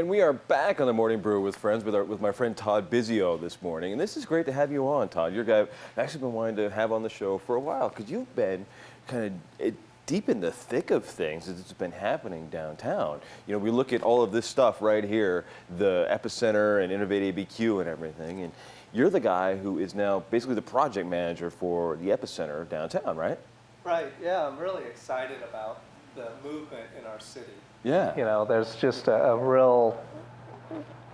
And we are back on the Morning Brew with friends with my friend Todd Bizio this morning. And this is great to have you on, Todd. You're a guy I've actually been wanting to have on the show for a while because you've been kind of deep in the thick of things as it's been happening downtown. You know, we look at all of this stuff right here, the Epicenter and Innovate ABQ and everything. And you're the guy who is now basically the project manager for the Epicenter downtown, right? Right, yeah, I'm really excited about the movement in our city. Yeah. You know, there's just a real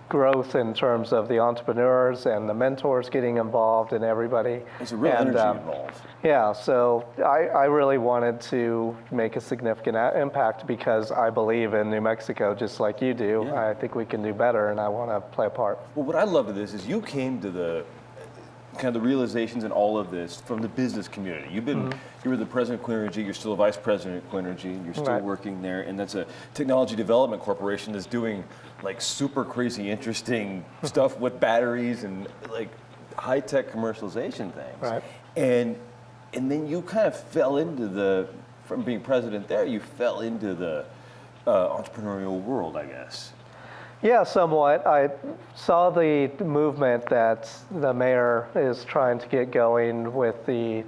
growth in terms of the entrepreneurs and the mentors getting involved and everybody. There's a real energy involved. Yeah, so I really wanted to make a significant impact because I believe in New Mexico just like you do. Yeah. I think we can do better and I want to play a part. Well, what I love of this is you came to the kind of the realizations in all of this from the business community. You've been, you were the president of Clean Energy, you're still a vice president of Clean Energy, you're still working there, and that's a technology development corporation that's doing like super crazy interesting stuff with batteries and like high-tech commercialization things. Right. And then you kind of fell into from being president there, you fell into the entrepreneurial world, I guess. Yeah, somewhat. I saw the movement that the mayor is trying to get going with the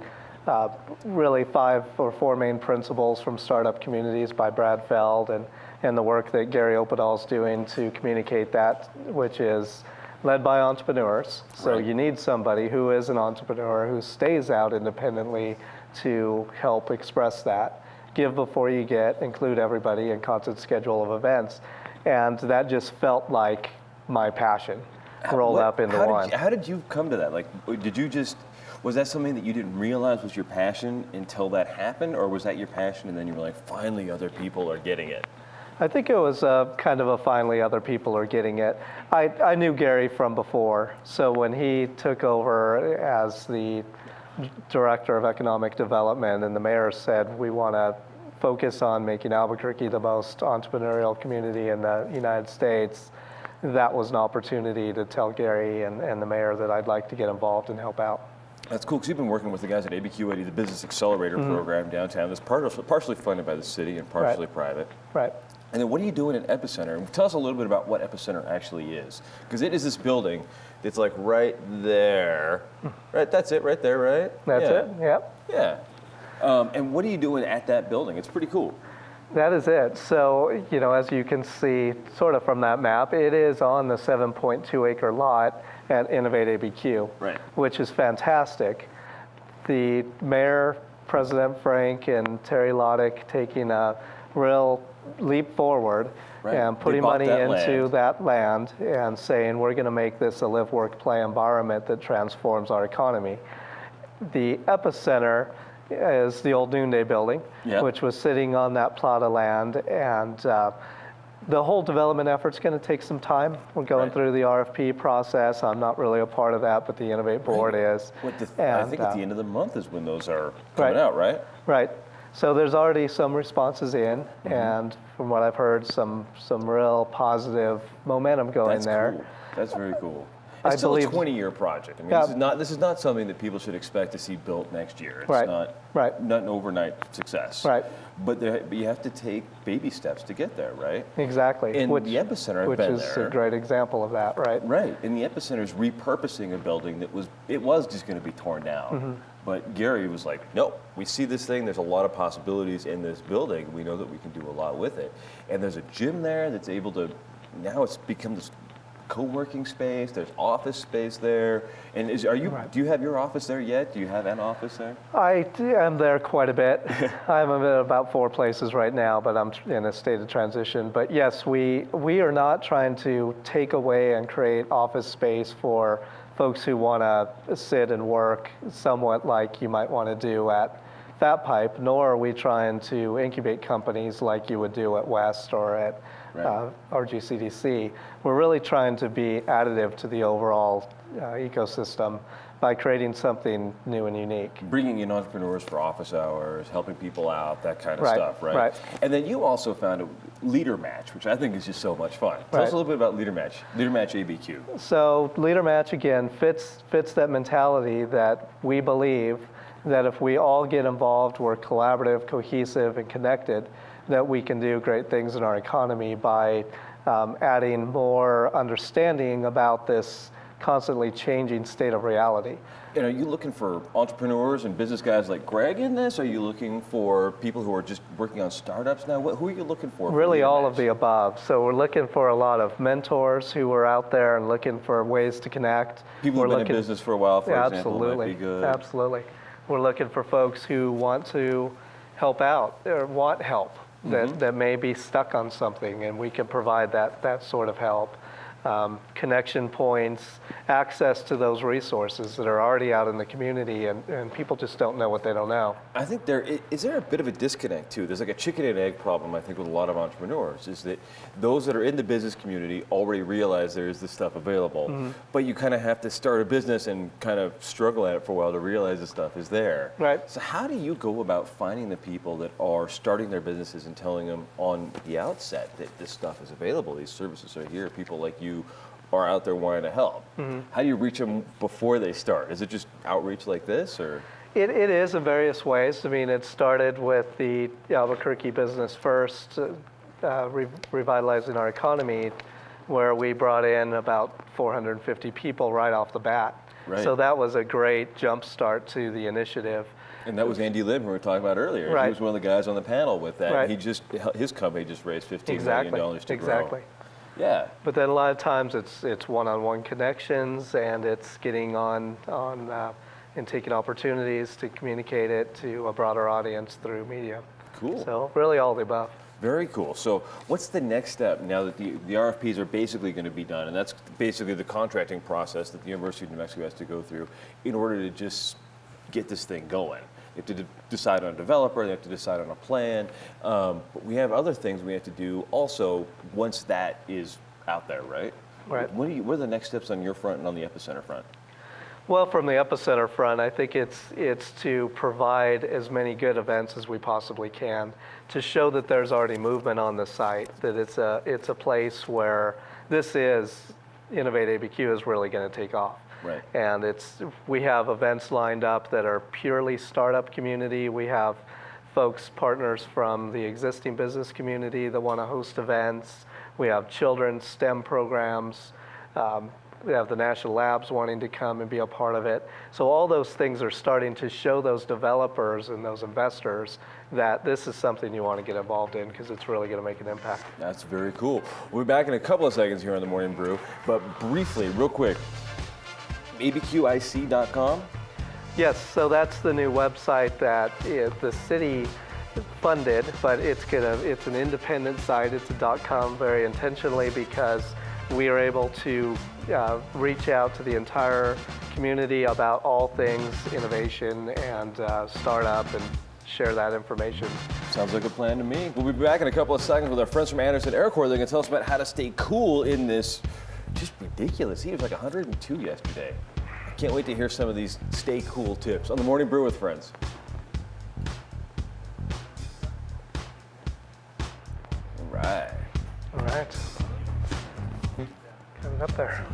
really 5 or 4 main principles from startup communities by Brad Feld and the work that Gary Opedal's doing to communicate that, which is led by entrepreneurs. So you need somebody who is an entrepreneur who stays out independently to help express that. Give before you get, include everybody, and constant schedule of events. And that just felt like my passion rolled up into one. How did you come to that? Like, was that something that you didn't realize was your passion until that happened? Or was that your passion and then you were like, finally other people are getting it? I think it was kind of a finally other people are getting it. I knew Gary from before. So when he took over as the director of economic development and the mayor said, we want to focus on making Albuquerque the most entrepreneurial community in the United States, that was an opportunity to tell Gary and the mayor that I'd like to get involved and help out. That's cool, because you've been working with the guys at ABQ, the Business Accelerator program downtown that's partially funded by the city and partially private. Right. And then what are you doing at Epicenter? And tell us a little bit about what Epicenter actually is. Because it is this building that's like right there. Right, that's it right there, right? That's it, yep. Yeah. And what are you doing at that building? It's pretty cool. That is it. So, you know, as you can see sort of from that map, it is on the 7.2 acre lot at Innovate ABQ, which is fantastic. The mayor, President Frank, and Terry Loddick taking a real leap forward and putting money into that land and saying we're going to make this a live, work, play environment that transforms our economy. The Epicenter is the old Noonday building, which was sitting on that plot of land, and the whole development effort's going to take some time. We're going through the RFP process. I'm not really a part of that, but the Innovate board is. I think at the end of the month is when those are coming out, right? Right. So there's already some responses in, and from what I've heard, some real positive momentum going there. Cool. That's very cool. It's still a 20-year project. I mean, this is not something that people should expect to see built next year. It's not an overnight success. Right. But you have to take baby steps to get there, right? Exactly. And the Epicenter, which is a great example of that, right? Right. And the Epicenter is repurposing a building that was just going to be torn down. But Gary was like, nope, we see this thing. There's a lot of possibilities in this building. We know that we can do a lot with it. And there's a gym there that's able to, now it's become this co-working space, there's office space there. And do you have your office there yet? Do you have an office there? I am there quite a bit. I'm at about 4 places right now, but I'm in a state of transition. But yes, we are not trying to take away and create office space for folks who want to sit and work somewhat like you might want to do at Fat Pipe, nor are we trying to incubate companies like you would do at West or at RGCDC. We're really trying to be additive to the overall ecosystem by creating something new and unique. Bringing in entrepreneurs for office hours, helping people out, that kind of stuff, right? And then you also found a Leader Match, which I think is just so much fun. Tell us a little bit about Leader Match ABQ. So Leader Match, again, fits that mentality that we believe that if we all get involved, we're collaborative, cohesive, and connected, that we can do great things in our economy by adding more understanding about this constantly changing state of reality. And are you looking for entrepreneurs and business guys like Greg in this? Are you looking for people who are just working on startups now? Who are you looking for? Really all of the above. So we're looking for a lot of mentors who are out there and looking for ways to connect. People who've been in business for a while, for example, absolutely, might be good. Absolutely. We're looking for folks who want to help out or want help, that may be stuck on something, and we can provide that sort of help. Connection points, access to those resources that are already out in the community, and people just don't know what they don't know. I think is there a bit of a disconnect too. There's like a chicken and egg problem, I think, with a lot of entrepreneurs, is that those that are in the business community already realize there is this stuff available, but you kind of have to start a business and kind of struggle at it for a while to realize this stuff is there. Right. So how do you go about finding the people that are starting their businesses and telling them on the outset that this stuff is available, these services are here, people like you are out there wanting to help? How do you reach them before they start? Is it just outreach like this, or? It is in various ways. I mean, it started with the Albuquerque Business First, revitalizing our economy, where we brought in about 450 people right off the bat. Right. So that was a great jump start to the initiative. And that was Andy Lim, who we were talking about earlier. Right. He was one of the guys on the panel with that. Right. His company just raised $15 Exactly. million to grow. Exactly. Yeah. But then a lot of times it's one-on-one connections, and it's getting on and taking opportunities to communicate it to a broader audience through media. Cool. So really all the above. Very cool. So what's the next step now that the RFPs are basically going to be done, and that's basically the contracting process that the University of New Mexico has to go through in order to just get this thing going? You have to decide on a developer, they have to decide on a plan, but we have other things we have to do also once that is out there, right? Right. What are the next steps on your front and on the Epicenter front? Well, from the Epicenter front, I think it's to provide as many good events as we possibly can to show that there's already movement on the site, that it's a place where Innovate ABQ is really going to take off. Right. And we have events lined up that are purely startup community. We have partners from the existing business community that want to host events. We have children's STEM programs. We have the national labs wanting to come and be a part of it. So all those things are starting to show those developers and those investors that this is something you want to get involved in because it's really going to make an impact. That's very cool. We'll be back in a couple of seconds here on the Morning Brew, but briefly, real quick, abqic.com? Yes, so that's the new website that the city funded, but it's an independent site. It's a .com very intentionally because we are able to reach out to the entire community about all things innovation and startup and share that information. Sounds like a plan to me. We'll be back in a couple of seconds with our friends from Anderson Air Corps. They're going to tell us about how to stay cool in this just ridiculous heat. It was like 102 yesterday. I can't wait to hear some of these stay cool tips on the Morning Brew with Friends. All right. All right. Coming up there.